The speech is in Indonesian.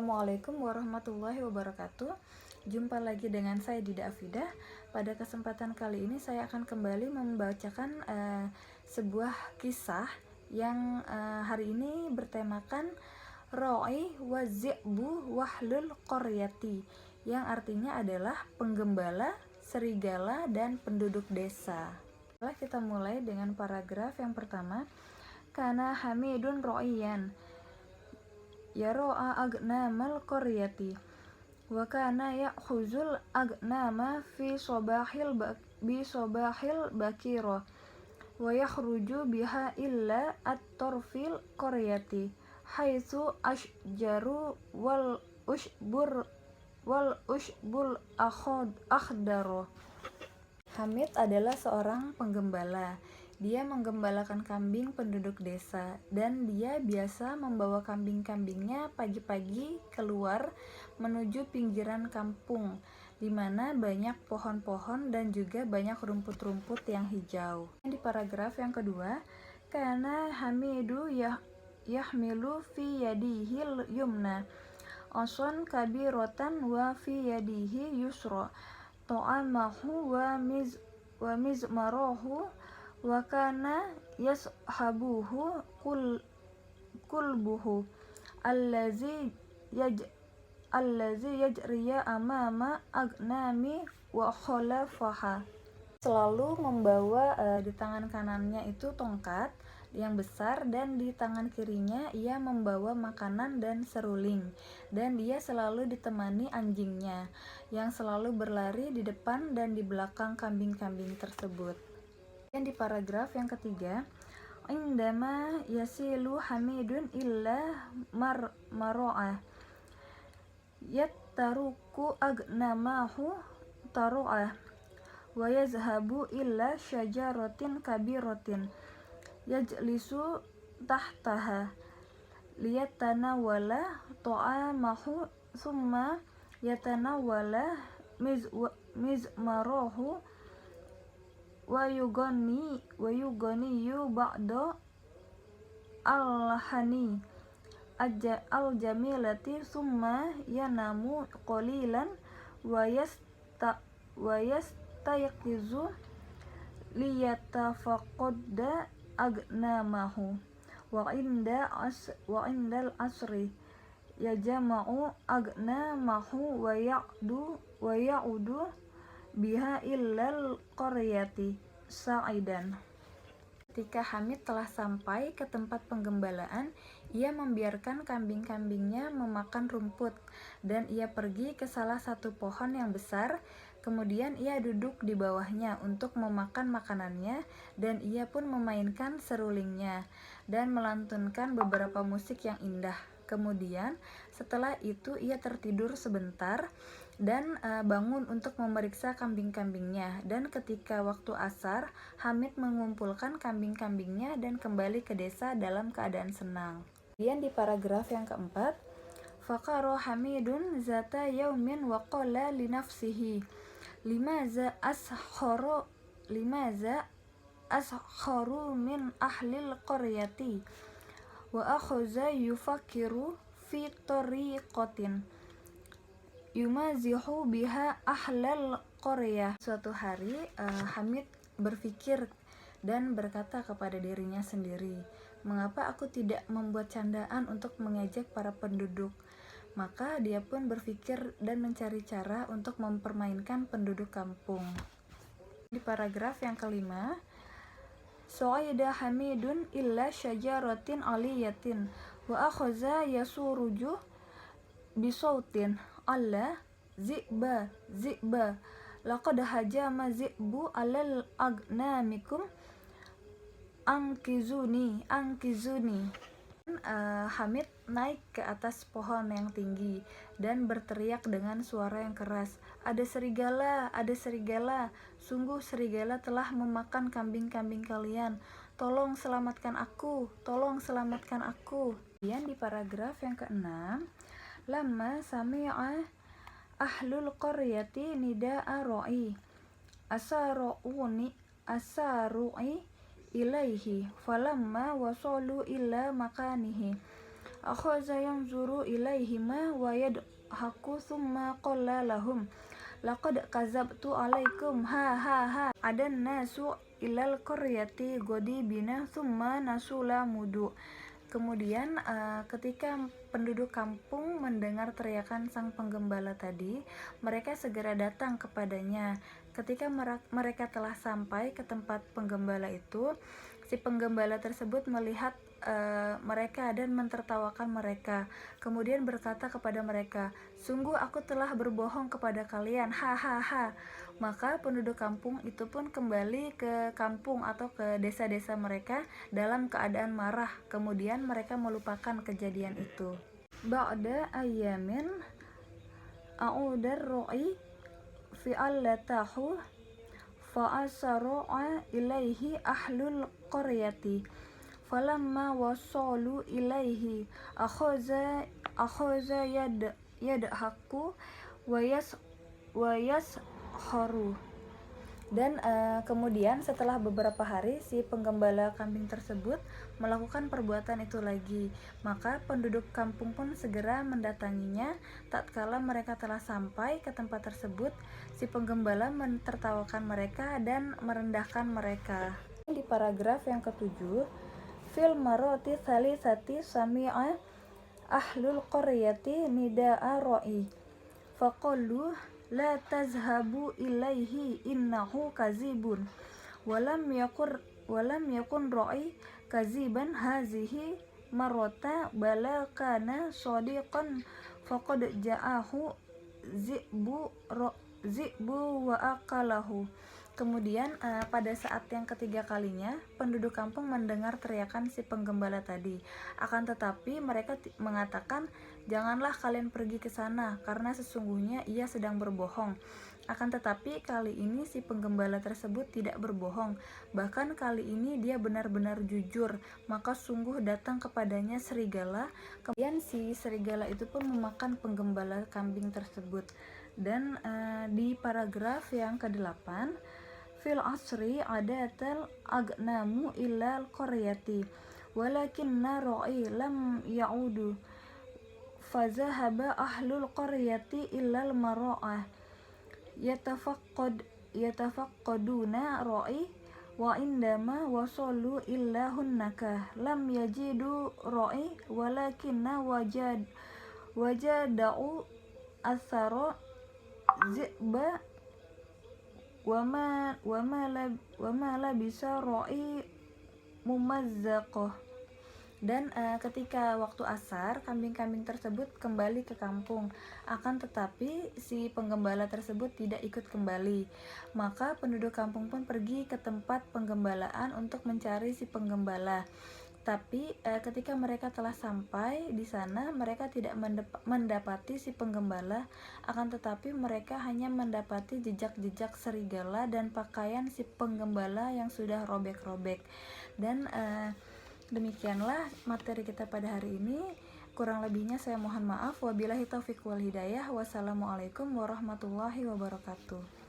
Assalamualaikum warahmatullahi wabarakatuh. Jumpa lagi dengan saya Dida Afidah. Pada kesempatan kali ini saya akan kembali membacakan sebuah kisah yang hari ini bertemakan Ro'i wa Zi'bu wahlul qaryati, yang artinya adalah penggembala, serigala, dan penduduk desa. Kita mulai dengan paragraf yang pertama. Kana Hamidun Ro'iyan yaro'a agnamal qaryati wa kana ya'khuzul agnama fi sobahil bakiro wa yakhruju biha illa at-torfil qaryati haitsu ashjaru wal ushbul akhdaro. Hamid adalah seorang penggembala. Dia menggembalakan kambing penduduk desa, dan dia biasa membawa kambing-kambingnya pagi-pagi keluar menuju pinggiran kampung, di mana banyak pohon-pohon dan juga banyak rumput-rumput yang hijau. Di paragraf yang kedua, kana Hamidu yahmilu fi yadihil yumna ason kabirotan wa fi yadihi yusra ta'amahu wa mizmarahu wa kana yashabuhu kulbuhu allazi yajriya amama agnami wa khalafaha. Selalu membawa di tangan kanannya itu tongkat yang besar, dan di tangan kirinya ia membawa makanan dan seruling, dan dia selalu ditemani anjingnya yang selalu berlari di depan dan di belakang kambing-kambing tersebut. Dan di paragraf yang ketiga, indama yasilu Hamidun illa maro'ah yattaruku agnamahu taro'ah wa yazhabu illa syajaratin kabiratin yajlisu tahtaha liyatanawala ta'amahu summa yatanawala mizmarahu wa yugani ba'da al-hani al-jamilati summa yanamu qalilan wa yastayaqizu liyatafaqadda agnamahu wa indal asri yajma'u agnamahu wa ya'udu biha illal qaryati sa'idan. Ketika Hamid telah sampai ke tempat penggembalaan, ia membiarkan kambing-kambingnya memakan rumput, dan ia pergi ke salah satu pohon yang besar. Kemudian ia duduk di bawahnya untuk memakan makanannya, dan ia pun memainkan serulingnya dan melantunkan beberapa musik yang indah. Kemudian setelah itu ia tertidur sebentar dan bangun untuk memeriksa kambing-kambingnya. Dan ketika waktu asar, Hamid mengumpulkan kambing-kambingnya dan kembali ke desa dalam keadaan senang. Kemudian di paragraf yang keempat, faqara Hamidun zata yaumin wa qala li nafsihi limaza asharu min ahlil qaryati wa akhaza yufakiru fi tariqatin yumazihu biha ahlal qaryah. Suatu hari Hamid berpikir dan berkata kepada dirinya sendiri, mengapa aku tidak membuat candaan untuk mengejek para penduduk? Maka dia pun berpikir dan mencari cara untuk mempermainkan penduduk kampung. Di paragraf yang kelima, Su'aida Hamidun illa syajaratin aliyatin wa akhaza yasuruju bisautin Allah zi'ba laqad hajama zi'bu alal agnamikum angkizuni. Hamid naik ke atas pohon yang tinggi dan berteriak dengan suara yang keras, ada serigala, sungguh serigala telah memakan kambing-kambing kalian, tolong selamatkan aku. Kemudian di paragraf yang keenam, lamma sami'a ahlul qaryati nida'a ro'i asaru'i ilaihi falamma wasalu ila makanihi akhadha yanzuru ilaihima wa yadhaku thumma qala lahum laqad kazabtu alaikum ha ha ha adan nasu ilal qaryati godibina thumma nasula mudu. Kemudian ketika penduduk kampung mendengar teriakan sang penggembala tadi, mereka segera datang kepadanya. Ketika mereka telah sampai ke tempat penggembala itu, si penggembala tersebut melihat mereka dan mentertawakan mereka. Kemudian berkata kepada mereka, "Sungguh aku telah berbohong kepada kalian, hahaha." Maka penduduk kampung itu pun kembali ke kampung atau ke desa-desa mereka dalam keadaan marah. Kemudian mereka melupakan kejadian itu. Ba'da ayyamin a'udar ru'i fi'allatahu fa'asara'a ilaihi ahlul qaryati falamma wasalu ilaihi akhaza yadhaku wa yasharu. Dan kemudian setelah beberapa hari si penggembala kambing tersebut melakukan perbuatan itu lagi. Maka penduduk kampung pun segera mendatanginya. Tatkala mereka telah sampai ke tempat tersebut, si penggembala mentertawakan mereka dan merendahkan mereka. Di paragraf yang ketujuh, fil maroti salisati sami'a ahlul qaryati nida'a ra'i faqalu la tazhabu ilaihi innahu kazibun walam yakun ra'i kaziban hazihi marota bala kana shadiqan faqad ja'ahu zi'bu wa akalahu. Kemudian pada saat yang ketiga kalinya penduduk kampung mendengar teriakan si penggembala tadi. Akan tetapi mereka mengatakan, "Janganlah kalian pergi ke sana karena sesungguhnya ia sedang berbohong." Akan tetapi kali ini si penggembala tersebut tidak berbohong. Bahkan kali ini dia benar-benar jujur. Maka sungguh datang kepadanya serigala. Kemudian si serigala itu pun memakan penggembala kambing tersebut. Dan di paragraf yang ke-8, fil asri adatal agnamu ilal qaryati walakinna ra'i lam ya'udu fazahaba ahlul qaryati ilal mara'ah yatafaqqaduna ra'i wa indama wasalu illa hunnaka lam yajidu ra'i walakinna wajada'u asara zi'ba wama labisa ra'i mumazzaqah. Dan ketika waktu asar, kambing-kambing tersebut kembali ke kampung. Akan tetapi si penggembala tersebut tidak ikut kembali. Maka penduduk kampung pun pergi ke tempat penggembalaan untuk mencari si penggembala. Tapi ketika mereka telah sampai di sana, mereka tidak mendapati si penggembala. Akan tetapi mereka hanya mendapati jejak-jejak serigala dan pakaian si penggembala yang sudah robek-robek. Dan demikianlah materi kita pada hari ini. Kurang lebihnya saya mohon maaf. Wabillahi taufiq wal hidayah. Wassalamualaikum warahmatullahi wabarakatuh.